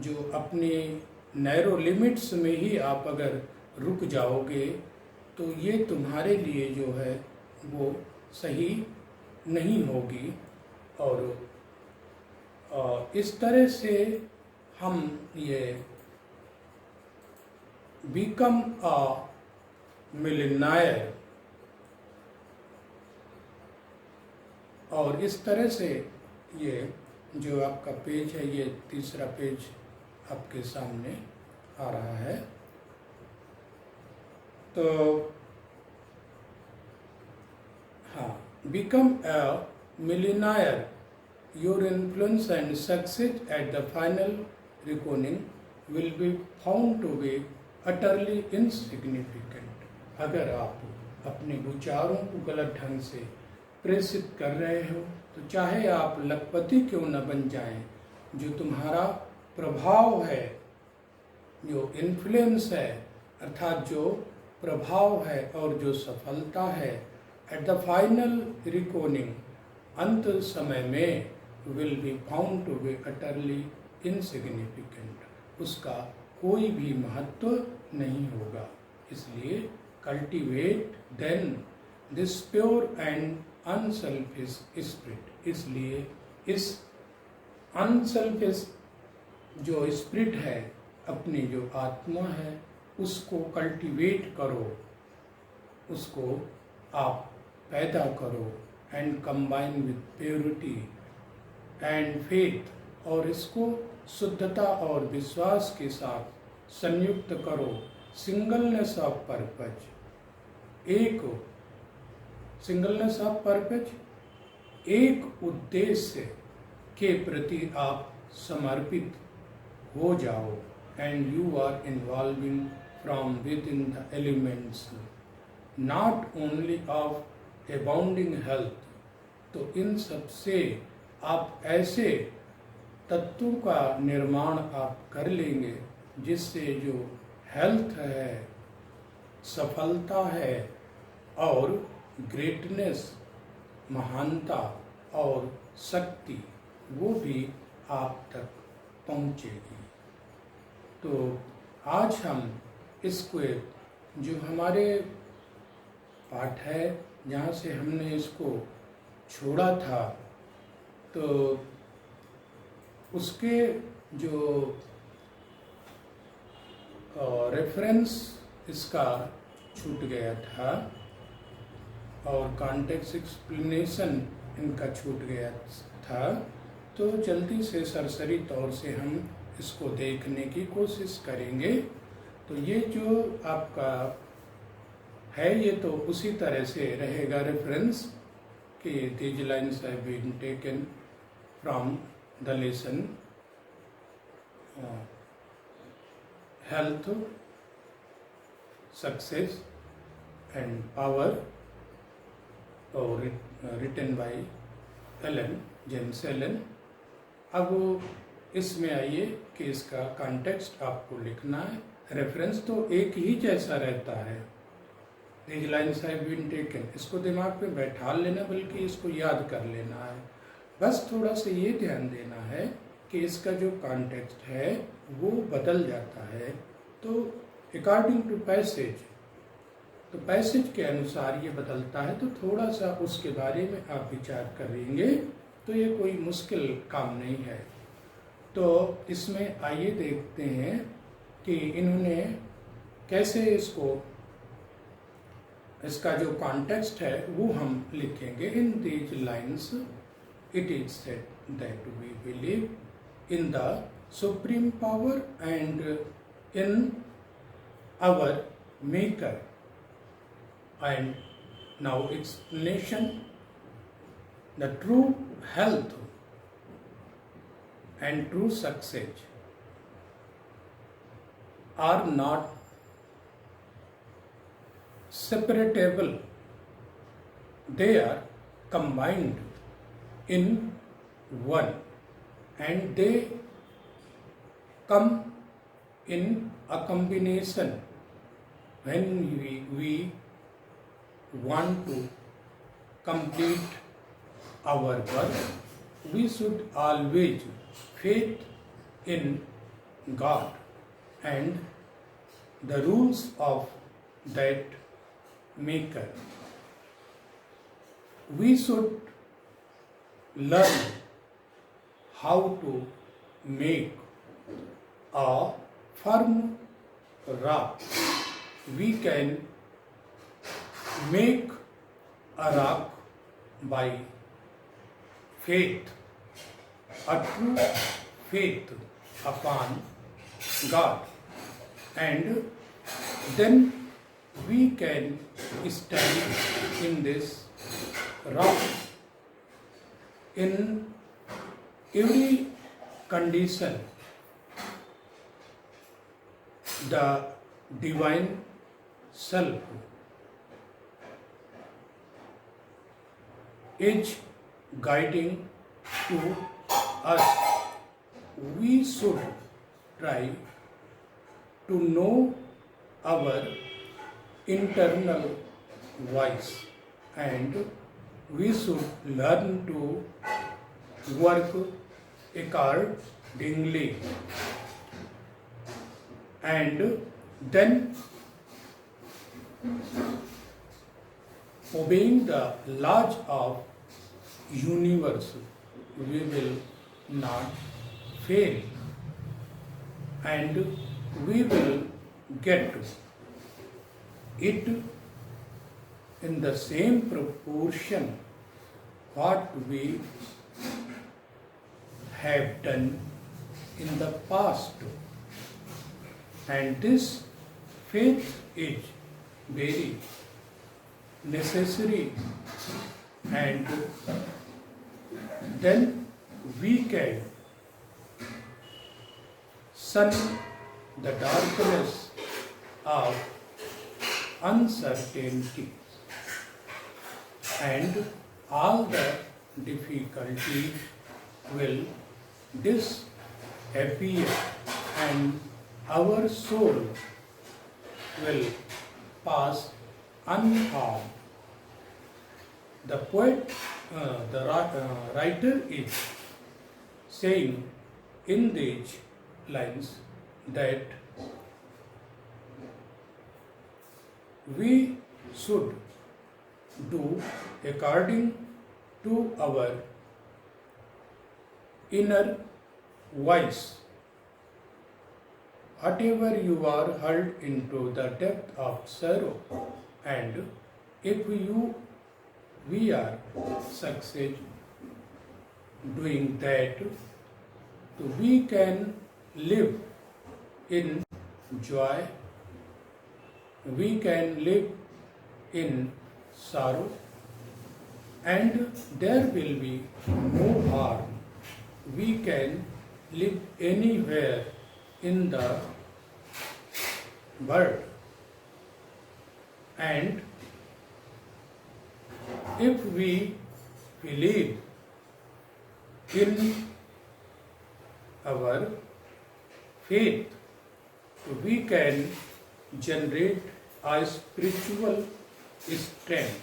A: जो अपने नैरो लिमिट्स में ही आप अगर रुक जाओगे तो ये तुम्हारे लिए जो है वो सही नहीं होगी। और इस तरह से हम ये बिकम अ मिलियनेयर, और इस तरह से ये जो आपका पेज है, ये तीसरा पेज आपके सामने आ रहा है। तो हाँ, become a millionaire, your influence and success at the final recording will be found to be utterly insignificant. अगर आप अपने विचारों को गलत ढंग से प्रेषित कर रहे हो तो चाहे आप लखपति क्यों न बन जाएं, जो तुम्हारा प्रभाव है, जो इन्फ्लुएंस है, अर्थात जो प्रभाव है और जो सफलता है, एट द फाइनल रिकॉर्डिंग, अंत समय में, will be found to be utterly insignificant, उसका कोई भी महत्व नहीं होगा। इसलिए cultivate then this pure and unselfish spirit. इसलिए इस अनसेल्फिश जो स्पिरिट है, अपनी जो आत्मा है, उसको कल्टीवेट करो, उसको आप पैदा करो and combine with purity and faith, और इसको शुद्धता और विश्वास के साथ संयुक्त करो। सिंगलनेस ऑफ पर्पज, एक सिंगलनेस ऑफ पर्पज, एक उद्देश्य के प्रति आप समर्पित हो जाओ। And you are involving from within the elements, not only of abounding health. तो इन सब से आप ऐसे तत्वों का निर्माण आप कर लेंगे जिससे जो हेल्थ है, सफलता है और ग्रेटनेस, महानता और शक्ति, वो भी आप तक पहुँचेगी। तो आज हम इसको जो हमारे पाठ है जहाँ से हमने इसको छोड़ा था, तो उसके जो रेफरेंस इसका छूट गया था और कॉन्टेक्स्ट एक्सप्लेनेशन इनका छूट गया था। तो जल्दी से सरसरी तौर से हम इसको देखने की कोशिश करेंगे। तो ये जो आपका है, ये तो उसी तरह से रहेगा रेफरेंस कि these lines have been taken from the lesson health, success and power, और written by जेम्स एलन। अब इसमें आइए कि इसका कॉन्टेक्स्ट आपको लिखना है। रेफरेंस तो एक ही जैसा रहता है, These lines have been taken, इसको दिमाग पे बैठा लेना, बल्कि इसको याद कर लेना है। बस थोड़ा सा ये ध्यान देना है कि इसका जो कॉन्टेक्स्ट है वो बदल जाता है। तो अकॉर्डिंग टू पैसेज, तो पैसेज के अनुसार ये बदलता है। तो थोड़ा सा उसके बारे में आप विचार करेंगे तो ये कोई मुश्किल काम नहीं है। तो इसमें आइए देखते हैं कि इन्होंने कैसे इसका जो कॉन्टेक्स्ट है वो हम लिखेंगे। In these lines it is said that we believe in the supreme power and in our maker. And now explanation, the true health and true success are not separable, they are combined in one, and they come in a combination. When we want to complete our work, we should always faith in God and the rules of that maker. We should learn how to make a firm rock. We can make a rock by faith, a true faith upon God, and then we can stand in this rock in every condition. The divine self is guiding to us. We should try to know our internal voice, and we should learn to work accordingly, and then obeying the laws of universe, we will not fail, and we will get it in the same proportion what we have done in the past. And this faith is very necessary, and then we can shun the darkness of uncertainty, and all the difficulties will disappear, and our soul will pass unharmed. The poet, the writer is saying in these lines that we should do according to our inner voice. Whatever you are hurled into the depth of sorrow, and if we are succeed doing that, so we can live in joy, we can live in sorrow, and there will be no harm. We can live anywhere in the world, and if we believe in our faith, we can generate a spiritual strength,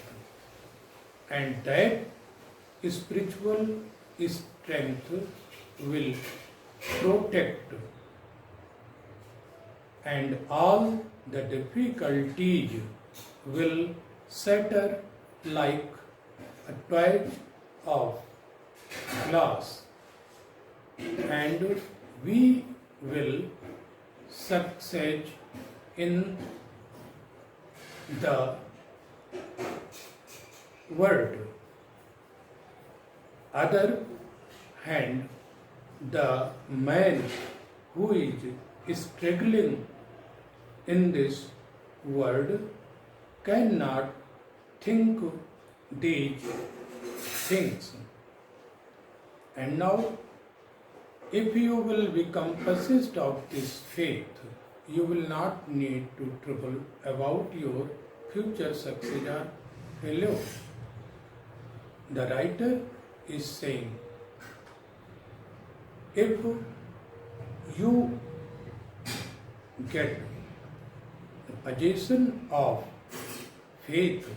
A: and that spiritual strength will protect, and all the difficulties will shatter like a twig of glass, and we will succeed in the world. Other hand, the man who is struggling in this world cannot think these things. And now, if you will become possessed of this faith, you will not need to trouble about your future success or failure. The writer is saying, if you get the possession of faith,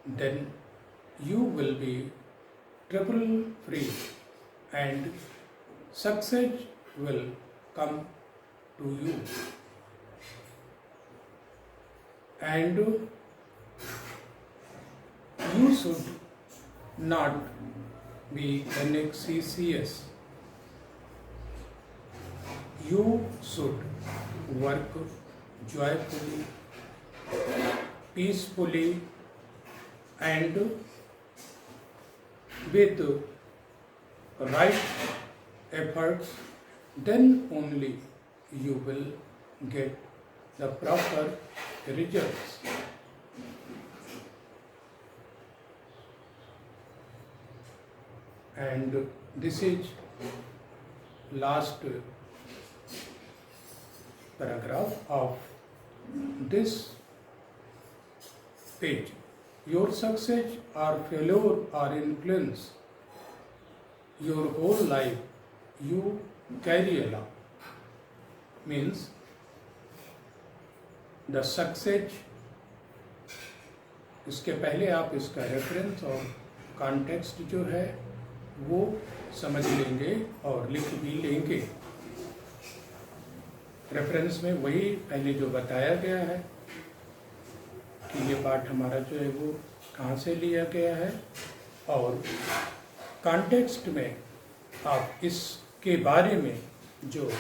A: then you will be trouble free, and success will come to you. And you should not be anxious. You should work joyfully, peacefully, and with right efforts. Then only you will get the proper results. And this is last paragraph of this page. Your success or failure or influence your whole life you carry along. Means the success, इसके पहले आप इसका reference और context जो है वो समझ लेंगे और लिख भी लेंगे। रेफरेंस में वही पहले जो बताया गया है, कि ये पाठ हमारा जो है वो कहाँ से लिया गया है, और कॉन्टेक्स्ट में आप इसके बारे में जो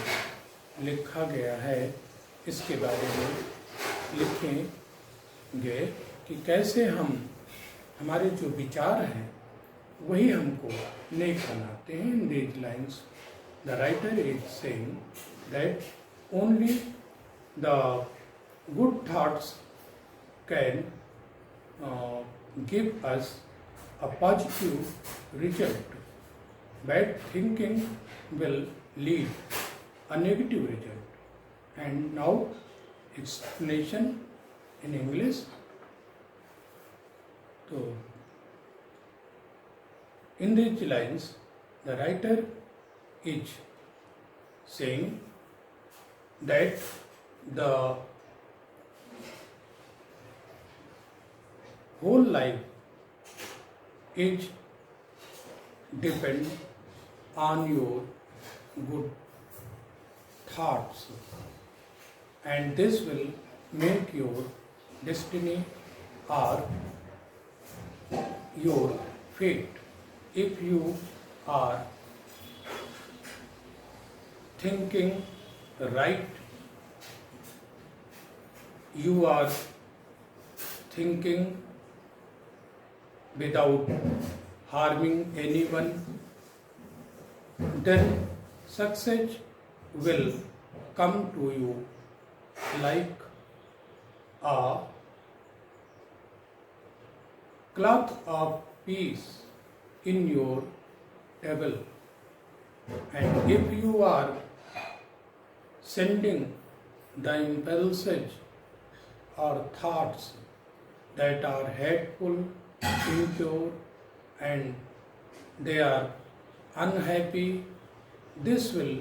A: लिखा गया है इसके बारे में लिखेंगे कि कैसे हम हमारे जो विचार हैं वही हमको नेक बनाते हैं। इन these lines the writer is saying that only the good thoughts can give us a positive result. Bad thinking will lead a negative result. And now explanation in English. So in these lines the writer is saying that the whole life is depend on your good thoughts, and this will make your destiny or your fate. If you are thinking right, you are thinking without harming anyone, then success will come to you like a cloth of peace in your table. And if you are sending the impulses or thoughts that are hateful, impure, and they are unhappy, this will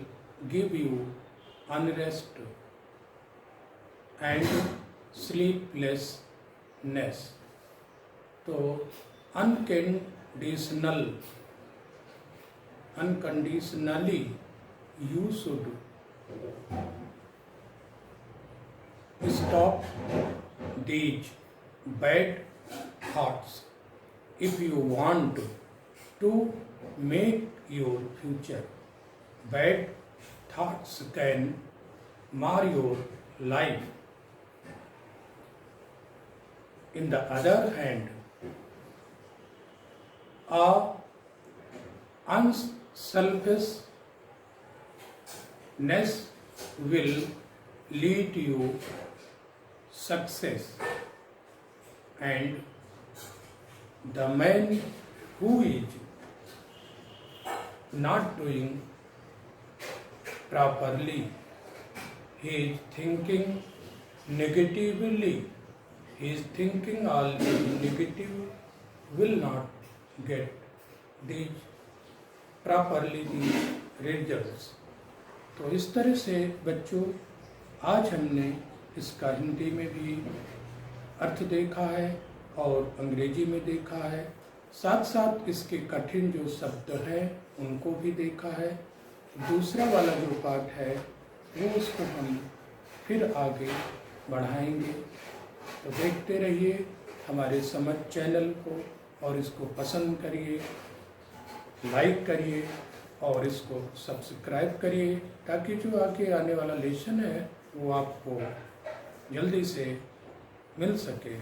A: give you unrest and sleeplessness. So unconditionally you should stop these bad thoughts if you want to make your future. Bad thoughts can mar your life. In the other hand, a unselfishness will lead you success, and the man who is not doing properly, he is thinking negatively, he is thinking all negative, will not get these properly the results. तो इस तरह से बच्चों आज हमने इसका हिंदी में भी अर्थ देखा है और अंग्रेजी में देखा है, साथ साथ इसके कठिन जो शब्द हैं उनको भी देखा है। दूसरा वाला जो पाठ है वो उसको हम फिर आगे बढ़ाएंगे। तो देखते रहिए हमारे समझ चैनल को और इसको पसंद करिए, लाइक करिए और इसको सब्सक्राइब करिए, ताकि जो आगे आने वाला लेसन है वो आपको जल्दी से मिल सके।